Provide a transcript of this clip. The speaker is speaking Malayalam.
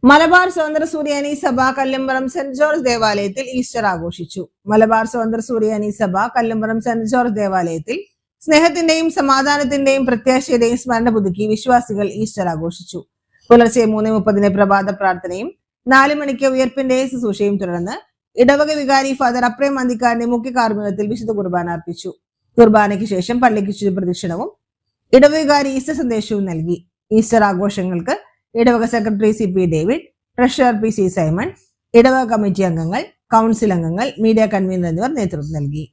മലബാർ സ്വതന്ത്ര സൂര്യാനി സഭ കല്ലുംപുറം സെന്റ് ജോർജ് ദേവാലയത്തിൽ ഈസ്റ്റർ ആഘോഷിച്ചു. മലബാർ സ്വതന്ത്ര സൂര്യാനി സഭ കല്ലുംപുറം സെന്റ് ജോർജ് ദേവാലയത്തിൽ സ്നേഹത്തിന്റെയും സമാധാനത്തിന്റെയും പ്രത്യാശയുടെയും സ്മരണ പുതുക്കി വിശ്വാസികൾ ഈസ്റ്റർ ആഘോഷിച്ചു. പുലർച്ചെ 3:30 പ്രഭാത പ്രാർത്ഥനയും 4 മണിക്ക് ഉയർപ്പിന്റെ ശുശ്രൂഷയും തുടർന്ന് ഇടവക വികാരി ഫാദർ അപ്രേം അന്തിക്കാടിന്റെ മുഖ്യ കാർമ്മികത്വത്തിൽ വിശുദ്ധ കുർബാന അർപ്പിച്ചു. കുർബാനയ്ക്ക് ശേഷം പള്ളിക്ക് ചുറ്റും പ്രദക്ഷിണവും ഇടവക വികാരി ഈസ്റ്റർ സന്ദേശവും നൽകി. ഈസ്റ്റർ ആഘോഷങ്ങൾക്ക് ഇടവക secretary CP David, treasurer PC Simon, ഇടവക കമ്മിറ്റി അംഗങ്ങൾ, കൗൺസിൽ അംഗങ്ങൾ, മീഡിയ കൺവീനർ എന്നിവർ നേതൃത്വം നൽകി.